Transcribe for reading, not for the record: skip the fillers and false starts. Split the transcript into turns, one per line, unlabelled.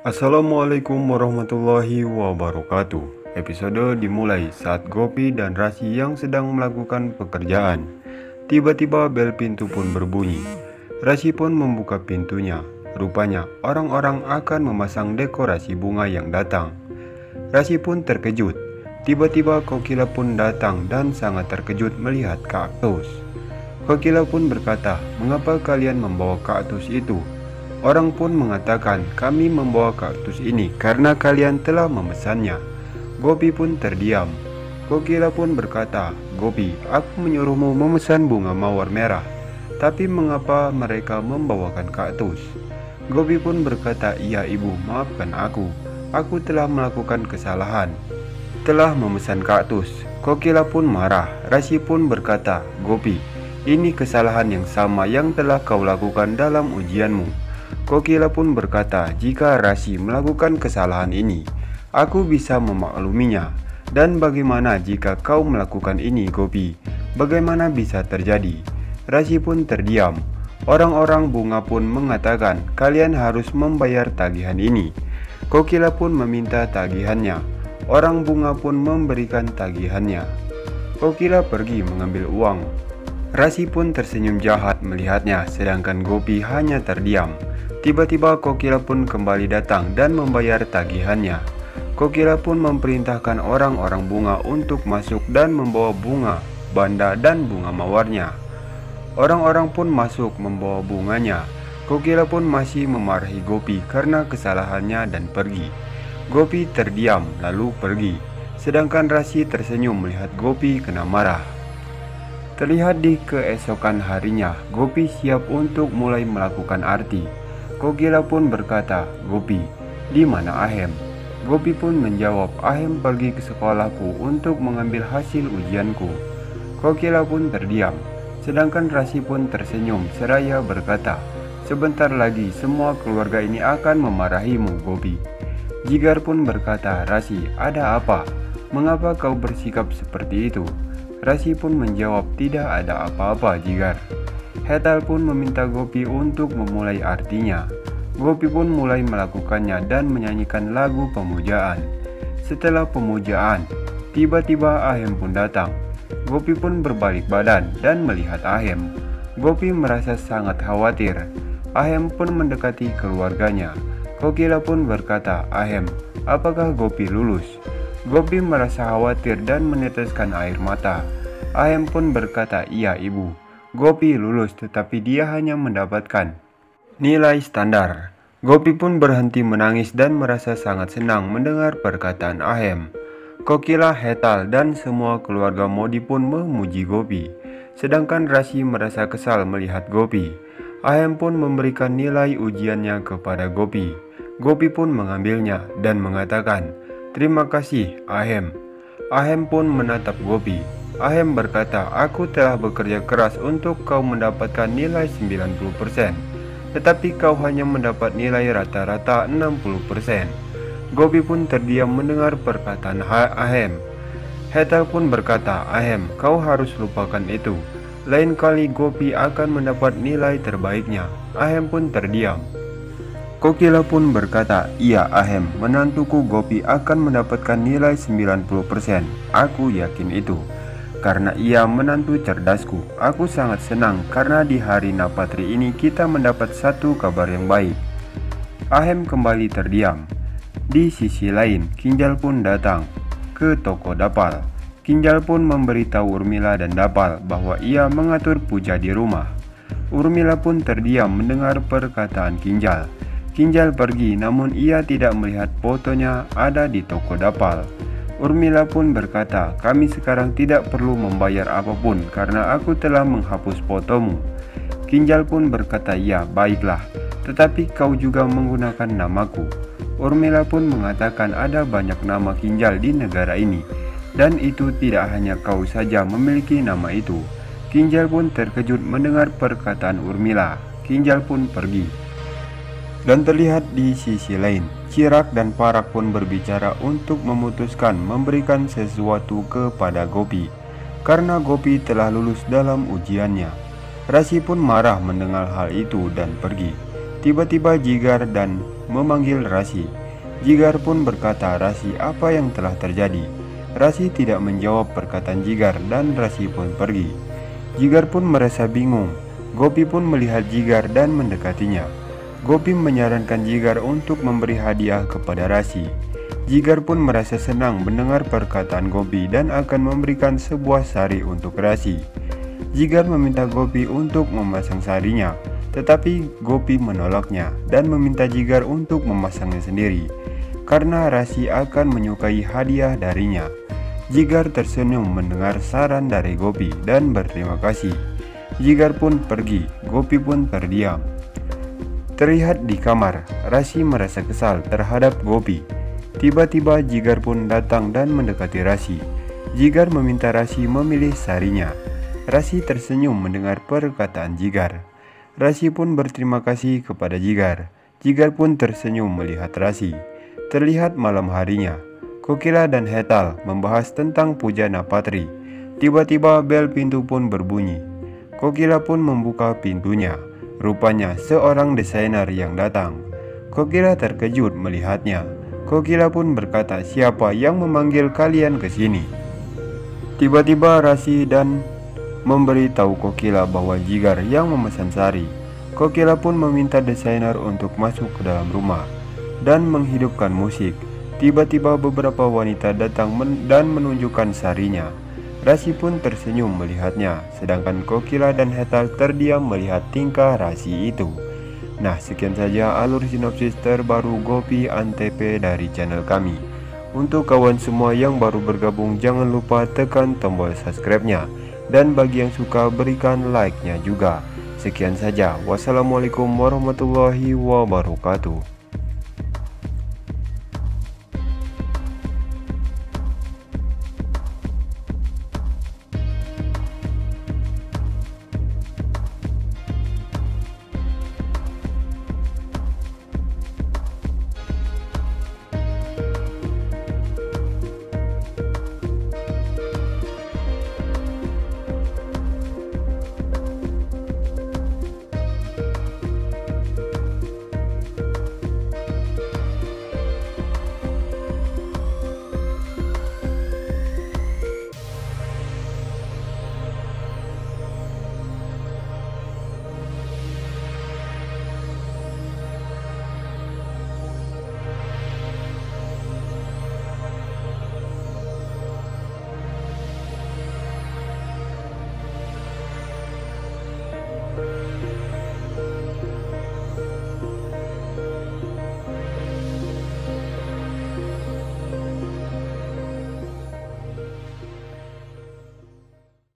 Assalamualaikum warahmatullahi wabarakatuh. Episode dimulai saat Gopi dan Rasi yang sedang melakukan pekerjaan. Tiba-tiba bel pintu pun berbunyi. Rasi pun membuka pintunya. Rupanya orang-orang akan memasang dekorasi bunga yang datang. Rasi pun terkejut. Tiba-tiba Kokila pun datang dan sangat terkejut melihat kaktus. Kokila pun berkata, "Mengapa kalian membawa kaktus itu?" Orang pun mengatakan, "Kami membawa kaktus ini karena kalian telah memesannya." Gopi pun terdiam. Kokila pun berkata, "Gopi, aku menyuruhmu memesan bunga mawar merah. Tapi mengapa mereka membawakan kaktus?" Gopi pun berkata, "Iya ibu, maafkan aku. Aku telah melakukan kesalahan. Telah memesan kaktus." Kokila pun marah. Rasi pun berkata, "Gopi, ini kesalahan yang sama yang telah kau lakukan dalam ujianmu." Kokila pun berkata, "Jika Rasi melakukan kesalahan ini, aku bisa memakluminya. Dan bagaimana jika kau melakukan ini, Gopi? Bagaimana bisa terjadi?" Rasi pun terdiam. Orang-orang bunga pun mengatakan, "Kalian harus membayar tagihan ini." Kokila pun meminta tagihannya. Orang bunga pun memberikan tagihannya. Kokila pergi mengambil uang. Rasi pun tersenyum jahat melihatnya, sedangkan Gopi hanya terdiam. Tiba-tiba Kokila pun kembali datang dan membayar tagihannya. Kokila pun memerintahkan orang-orang bunga untuk masuk dan membawa bunga, banda dan bunga mawarnya. Orang-orang pun masuk membawa bunganya. Kokila pun masih memarahi Gopi karena kesalahannya dan pergi. Gopi terdiam lalu pergi, sedangkan Rasi tersenyum melihat Gopi kena marah. Terlihat di keesokan harinya, Gopi siap untuk mulai melakukan arti. Kokila pun berkata, "Gopi, di mana Ahem?" Gopi pun menjawab, "Ahem pergi ke sekolahku untuk mengambil hasil ujianku." Kokila pun terdiam, sedangkan Rasi pun tersenyum seraya berkata, "Sebentar lagi semua keluarga ini akan memarahimu, Gopi." Jigar pun berkata, "Rasi, ada apa? Mengapa kau bersikap seperti itu?" Rasi pun menjawab, "Tidak ada apa-apa, Jigar." Hetal pun meminta Gopi untuk memulai artinya. Gopi pun mulai melakukannya dan menyanyikan lagu pemujaan. Setelah pemujaan, tiba-tiba Ahem pun datang. Gopi pun berbalik badan dan melihat Ahem. Gopi merasa sangat khawatir. Ahem pun mendekati keluarganya. Kokila pun berkata, "Ahem, apakah Gopi lulus?" Gopi merasa khawatir dan meneteskan air mata. Ahem pun berkata, "Iya ibu, Gopi lulus, tetapi dia hanya mendapatkan nilai standar." Gopi pun berhenti menangis dan merasa sangat senang mendengar perkataan Ahem. Kokila, Hetal, dan semua keluarga Modi pun memuji Gopi. Sedangkan Rasi merasa kesal melihat Gopi. Ahem pun memberikan nilai ujiannya kepada Gopi. Gopi pun mengambilnya dan mengatakan, "Terima kasih, Ahem." Ahem pun menatap Gopi. Ahem berkata, "Aku telah bekerja keras untuk kau mendapatkan nilai 90%, tetapi kau hanya mendapat nilai rata-rata 60%. Gopi pun terdiam mendengar perkataan Ahem. Hetal pun berkata, "Ahem, kau harus lupakan itu. Lain kali Gopi akan mendapat nilai terbaiknya." Ahem pun terdiam. Kokila pun berkata, "Iya Ahem, menantuku Gopi akan mendapatkan nilai 90%. Aku yakin itu. Karena ia menantu cerdasku. Aku sangat senang karena di hari Napatri ini kita mendapat satu kabar yang baik." Ahem kembali terdiam. Di sisi lain, Kinjal pun datang ke toko Dapal. Kinjal pun memberitahu Urmila dan Dapal bahwa ia mengatur puja di rumah. Urmila pun terdiam mendengar perkataan Kinjal. Kinjal pergi, namun ia tidak melihat fotonya ada di toko Dapal. Urmila pun berkata, "Kami sekarang tidak perlu membayar apapun karena aku telah menghapus fotomu." Kinjal pun berkata, "Ya, baiklah, tetapi kau juga menggunakan namaku." Urmila pun mengatakan ada banyak nama Kinjal di negara ini, dan itu tidak hanya kau saja memiliki nama itu. Kinjal pun terkejut mendengar perkataan Urmila. Kinjal pun pergi. Dan terlihat di sisi lain, Cirak dan Parak pun berbicara untuk memutuskan memberikan sesuatu kepada Gopi, karena Gopi telah lulus dalam ujiannya. Rasi pun marah mendengar hal itu dan pergi. Tiba-tiba Jigar dan memanggil Rasi. Jigar pun berkata, "Rasi, apa yang telah terjadi?" Rasi tidak menjawab perkataan Jigar dan Rasi pun pergi. Jigar pun merasa bingung. Gopi pun melihat Jigar dan mendekatinya. Gopi menyarankan Jigar untuk memberi hadiah kepada Rasi. Jigar pun merasa senang mendengar perkataan Gopi dan akan memberikan sebuah sari untuk Rasi. Jigar meminta Gopi untuk memasang sarinya, tetapi Gopi menolaknya dan meminta Jigar untuk memasangnya sendiri, karena Rasi akan menyukai hadiah darinya. Jigar tersenyum mendengar saran dari Gopi dan berterima kasih. Jigar pun pergi, Gopi pun terdiam. Terlihat di kamar, Rasi merasa kesal terhadap Gopi. Tiba-tiba Jigar pun datang dan mendekati Rasi. Jigar meminta Rasi memilih sarinya. Rasi tersenyum mendengar perkataan Jigar. Rasi pun berterima kasih kepada Jigar. Jigar pun tersenyum melihat Rasi. Terlihat malam harinya, Kokila dan Hetal membahas tentang puja Napatri. Tiba-tiba bel pintu pun berbunyi. Kokila pun membuka pintunya. Rupanya seorang desainer yang datang. Kokila terkejut melihatnya. Kokila pun berkata, "Siapa yang memanggil kalian ke sini?" Tiba-tiba Rasi dan memberitahu Kokila bahwa Jigar yang memesan sari. Kokila pun meminta desainer untuk masuk ke dalam rumah dan menghidupkan musik. Tiba-tiba beberapa wanita datang dan menunjukkan sarinya. Rasi pun tersenyum melihatnya, sedangkan Kokila dan Hetal terdiam melihat tingkah Rasi itu. Nah, sekian saja alur sinopsis terbaru Gopi Antp dari channel kami. Untuk kawan semua yang baru bergabung, jangan lupa tekan tombol subscribe-nya. Dan bagi yang suka, berikan like-nya juga. Sekian saja, wassalamualaikum warahmatullahi wabarakatuh.